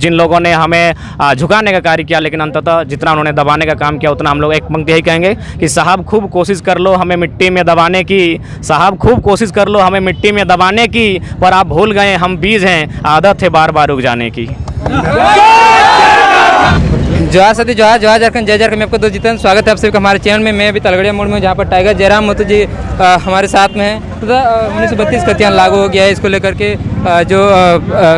जिन लोगों ने हमें झुकाने का कार्य किया, लेकिन अंततः जितना उन्होंने दबाने का काम किया उतना हम लोग एक पंक्ति यही कहेंगे कि साहब खूब कोशिश कर लो हमें मिट्टी में दबाने की, साहब खूब कोशिश कर लो हमें मिट्टी में दबाने की, पर आप भूल गए हम बीज हैं, आदत है बार बार उग जाने की। जोहार साथी, जोहार जोहार झारखंड, जय झारखंड में आपका दोस्त जितेंद्र स्वागत है आप सभी का हमारे चैनल में। मैं अभी तलगड़िया मोड़ में जहाँ पर टाइगर जयराम मोतो जी हमारे साथ में हैं। तो 1932 खतियान लागू हो गया है, इसको लेकर के जो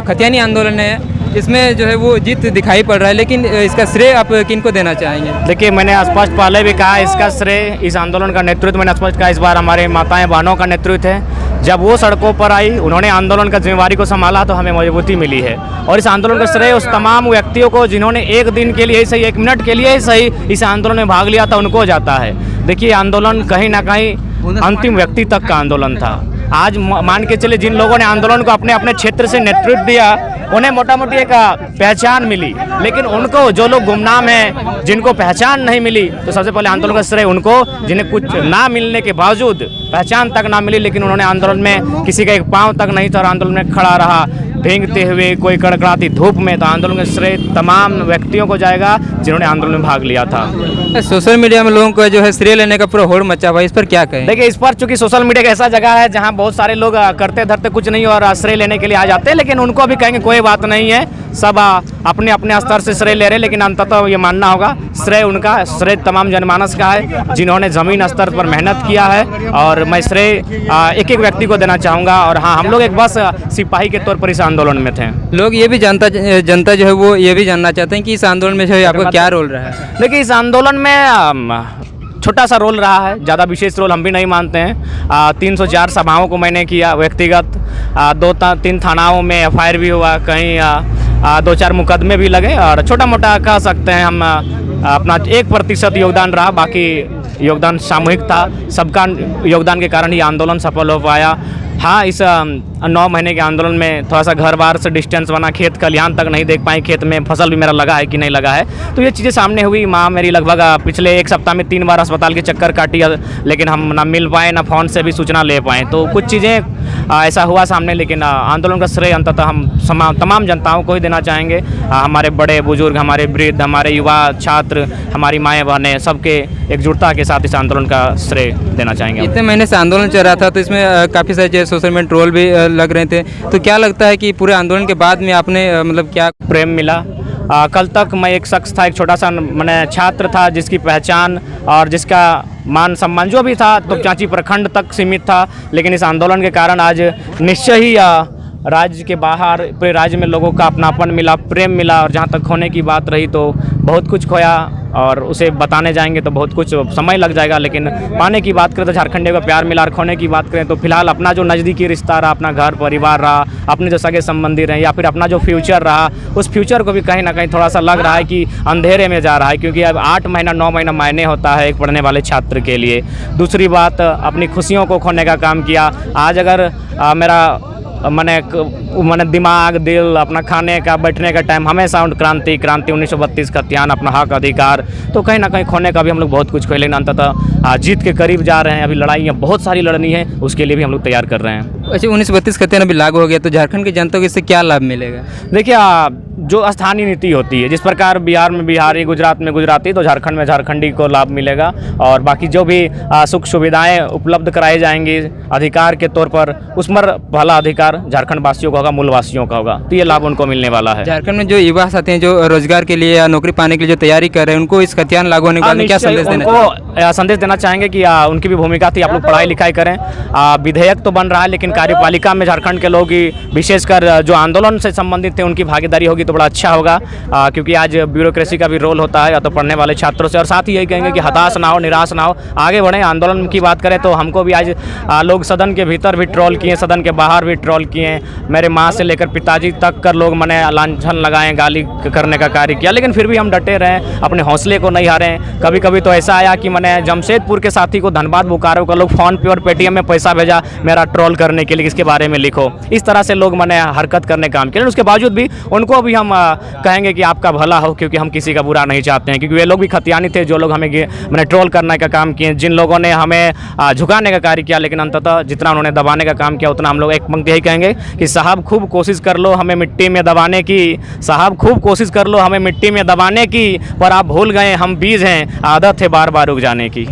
खतियानी आंदोलन है इसमें जो है वो जीत दिखाई पड़ रहा है, लेकिन इसका श्रेय आप किनको देना चाहेंगे? देखिए, मैंने स्पष्ट पहले भी कहा इसका श्रेय, इस आंदोलन का नेतृत्व मैंने स्पष्ट कहा इस बार हमारे माताएं बहनों का नेतृत्व है। जब वो सड़कों पर आई, उन्होंने आंदोलन का जिम्मेवारी को संभाला तो हमें मजबूती मिली है। और इस आंदोलन का श्रेय उस तमाम व्यक्तियों को जिन्होंने एक दिन के लिए ही सही, एक मिनट के लिए ही सही इस आंदोलन में भाग लिया था, उनको जाता है। देखिए, आंदोलन कहीं ना कहीं अंतिम व्यक्ति तक का आंदोलन था। आज मान के चले जिन लोगों ने आंदोलन को अपने अपने क्षेत्र से नेतृत्व दिया उन्हें मोटा मोटी एक पहचान मिली, लेकिन उनको जो लोग गुमनाम हैं जिनको पहचान नहीं मिली, तो सबसे पहले आंदोलन का श्रेय उनको जिन्हें कुछ ना मिलने के बावजूद पहचान तक ना मिली, लेकिन उन्होंने आंदोलन में किसी का एक पाँव तक नहीं था और आंदोलन में खड़ा रहा भींगते हुए, कोई कड़कड़ाती धूप में। तो आंदोलन का श्रेय तमाम व्यक्तियों को जाएगा जिन्होंने आंदोलन में भाग लिया था। सोशल मीडिया में लोगों को जो है श्रेय लेने का पूरा होड़ मचा हुआ है, इस पर क्या कहें? देखिए, इस पर चूंकि सोशल मीडिया एक ऐसा जगह है जहां बहुत सारे लोग करते धरते कुछ नहीं और श्रेय लेने के लिए आ जाते हैं, लेकिन उनको भी कहेंगे कोई बात नहीं है, सब अपने अपने स्तर से श्रेय ले रहे, लेकिन अंततः ये मानना होगा श्रेय उनका, श्रेय तमाम जनमानस का है जिन्होंने ज़मीन स्तर पर मेहनत किया है। और मैं श्रेय एक एक व्यक्ति को देना चाहूँगा। और हाँ, हम लोग एक बस सिपाही के तौर पर इस आंदोलन में थे। लोग ये भी जनता जो है वो ये भी जानना चाहते हैं कि इस आंदोलन में जो है आपका क्या रोल रहा है? देखिए, इस आंदोलन में छोटा सा रोल रहा है, ज़्यादा विशेष रोल हम भी नहीं मानते हैं। 304 सभाओं को मैंने किया व्यक्तिगत, 2-3 थानाओं में FIR भी हुआ, कहीं 2-4 मुकदमे भी लगे, और छोटा मोटा कह सकते हैं हम अपना 1% योगदान रहा, बाकी योगदान सामूहिक था। सबका योगदान के कारण ही आंदोलन सफल हो पाया। हाँ, इस 9 महीने के आंदोलन में थोड़ा सा घर बार से डिस्टेंस बना, खेत खलिहान तक नहीं देख पाए, खेत में फसल भी मेरा लगा है कि नहीं लगा है, तो ये चीज़ें सामने हुई। माँ मेरी लगभग पिछले 1 सप्ताह में 3 बार अस्पताल के चक्कर काटी, लेकिन हम ना मिल पाए ना फ़ोन से भी सूचना ले पाएँ, तो कुछ चीज़ें ऐसा हुआ सामने। लेकिन आंदोलन का श्रेय अंततः हम तमाम जनताओं को ही देना चाहेंगे। हमारे बड़े बुजुर्ग, हमारे वृद्ध, हमारे युवा छात्र, हमारी माएँ बहनें, सबके एकजुटता के साथ इस आंदोलन का श्रेय देना चाहेंगे। इतने महीने से आंदोलन चल रहा था, तो इसमें काफ़ी सारे सोशल मीडिया ट्रोल भी लग रहे थे, तो क्या लगता है कि पूरे आंदोलन के बाद में आपने मतलब क्या प्रेम मिला? कल तक मैं एक शख्स था, एक छोटा सा मैंने छात्र था जिसकी पहचान और जिसका मान सम्मान जो भी था तो चांची प्रखंड तक सीमित था, लेकिन इस आंदोलन के कारण आज निश्चय ही राज्य के बाहर पूरे राज्य में लोगों का अपनापन मिला, प्रेम मिला। और जहाँ तक खोने की बात रही तो बहुत कुछ खोया, और उसे बताने जाएंगे तो बहुत कुछ समय लग जाएगा, लेकिन पाने की बात करें तो झारखंडियों को प्यार मिला। और खोने की बात करें तो फिलहाल अपना जो नज़दीकी रिश्ता रहा, अपना घर परिवार रहा, अपने जो सगे संबंधी रहे, या फिर अपना जो फ्यूचर रहा, उस फ्यूचर को भी कहीं ना कहीं थोड़ा सा लग रहा है कि अंधेरे में जा रहा है, क्योंकि अब 8 महीना 9 महीना मायने होता है एक पढ़ने वाले छात्र के लिए। दूसरी बात, अपनी खुशियों को खोने का काम किया। आज अगर मेरा मैंने दिमाग, दिल, अपना खाने का, बैठने का टाइम हमेशा क्रांति 1932 खतियान, अपना हक अधिकार, तो कहीं ना कहीं खोने का भी हम लोग बहुत कुछ खोए, लेकिन अंततः जीत के करीब जा रहे हैं। अभी लड़ाइयाँ बहुत सारी लड़नी है, उसके लिए भी हम लोग तैयार कर रहे हैं। अच्छा, 1932 खतियान अभी लागू हो गया, तो झारखंड की जनता को इससे क्या लाभ मिलेगा? देखिए, जो स्थानीय नीति होती है, जिस प्रकार बिहार में बिहारी, गुजरात में गुजराती, तो झारखंड में झारखंडी को लाभ मिलेगा। और बाकी जो भी सुख सुविधाएं उपलब्ध कराई जाएंगी अधिकार के तौर पर, उस पर पहला अधिकार झारखंड वासियों का होगा, मूल वासियों का होगा, तो ये लाभ उनको मिलने वाला है। झारखंड में जो युवा साथी हैं जो रोजगार के लिए या नौकरी पाने के लिए जो तैयारी कर रहे हैं, उनको इस खतियान लागू होने के बाद क्या संदेश देना चाहेंगे कि उनकी भी भूमिका थी, आप लोग पढ़ाई लिखाई करें। विधेयक तो बन रहा है, लेकिन कार्यपालिका में झारखंड के लोग ही, विशेषकर जो आंदोलन से संबंधित थे, उनकी भागीदारी होगी तो बड़ा अच्छा होगा, क्योंकि आज ब्यूरोक्रेसी का भी रोल होता है, या तो पढ़ने वाले छात्रों से। और साथ ही यही कहेंगे कि हताश ना हो, निराश ना हो, आगे बढ़ें। आंदोलन की बात करें तो हमको भी आज लोग सदन के भीतर भी ट्रोल किए, सदन के बाहर भी ट्रोल किए, मेरे माँ से लेकर पिताजी तक कर लोग मैंने लांछन लगाए, गाली करने का कार्य किया, लेकिन फिर भी हम डटे रहे, अपने हौसले को नहीं हारे। कभी कभी तो ऐसा आया कि मैंने जमशेदपुर के साथी को धनबाद बोकारो का लोग फ़ोन पे और पेटीएम में पैसा भेजा मेरा ट्रोल करने के लिए इसके बारे में लिखो, इस तरह से लोग मैंने हरकत करने का काम किया। उसके बावजूद भी उनको भी हम कहेंगे कि आपका भला हो, क्योंकि हम किसी का बुरा नहीं चाहते हैं, क्योंकि वे लोग भी खतियानी थे जो लोग हमें मैंने ट्रोल करने का काम किए, जिन लोगों ने हमें झुकाने का कार्य किया, लेकिन अंततः जितना उन्होंने दबाने का काम किया उतना हम लोग एक पंक्ति यही कहेंगे कि साहब खूब कोशिश कर लो हमें मिट्टी में दबाने की, साहब खूब कोशिश कर लो हमें मिट्टी में दबाने की, पर आप भूल गए हम बीज हैं, आदत है बार बार उग जाने की।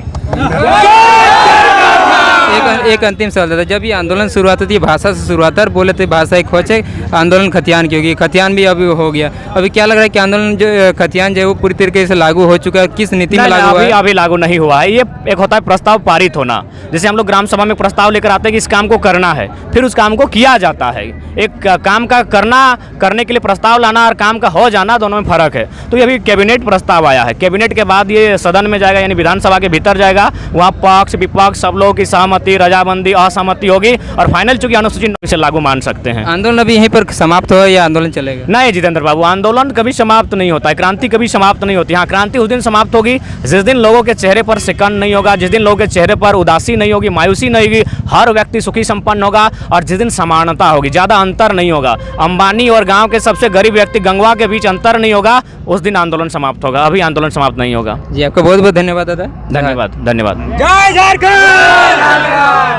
एक अंतिम सवाल था, जब ये आंदोलन शुरुआत होती है भाषा से शुरुआत है, बोले थे भाषा एक खोज है, आंदोलन खतियान की होगी, खतियान भी अभी हो गया, अभी क्या लग रहा है कि आंदोलन जो खतियान जो है वो पूरी तरीके से लागू हो चुका है, किस नीति में लागू हुआ है? अभी लागू नहीं हुआ है। ये एक होता है प्रस्ताव पारित होना, जैसे हम लोग ग्राम सभा में प्रस्ताव लेकर आते हैं कि इस काम को करना है, फिर उस काम को किया जाता है। एक काम का करने के लिए प्रस्ताव लाना और काम का हो जाना, दोनों में फर्क है। तो ये अभी कैबिनेट प्रस्ताव आया है, कैबिनेट के बाद ये सदन में जाएगा, यानी विधानसभा के भीतर जाएगा, वहाँ पक्ष विपक्ष सब लोगों की सहमति, रजामंदी, असहमति होगी और फाइनल चूंकि अनुसूचित से लागू मान सकते हैं। आंदोलन अभी यहीं पर समाप्त हो या आंदोलन चलेगा? नहीं जितेंद्र बाबू, आंदोलन कभी समाप्त नहीं होता है, क्रांति कभी समाप्त नहीं होती। हाँ, क्रांति उस दिन समाप्त होगी जिस दिन लोगों के चेहरे पर शिकन नहीं होगा, जिस दिन लोगों के चेहरे पर उदासी नहीं होगी, मायूसी नहीं होगी, हर व्यक्ति सुखी संपन्न होगा, और जिस दिन समानता होगी, ज़्यादा अंतर नहीं होगा, अंबानी और गाँव के सबसे गरीब व्यक्ति गंगवा के बीच अंतर नहीं होगा, उस दिन आंदोलन समाप्त होगा। अभी आंदोलन समाप्त नहीं होगा। जी आपका बहुत बहुत धन्यवाद दादा। धन्यवाद, धन्यवाद। जय झारखंड।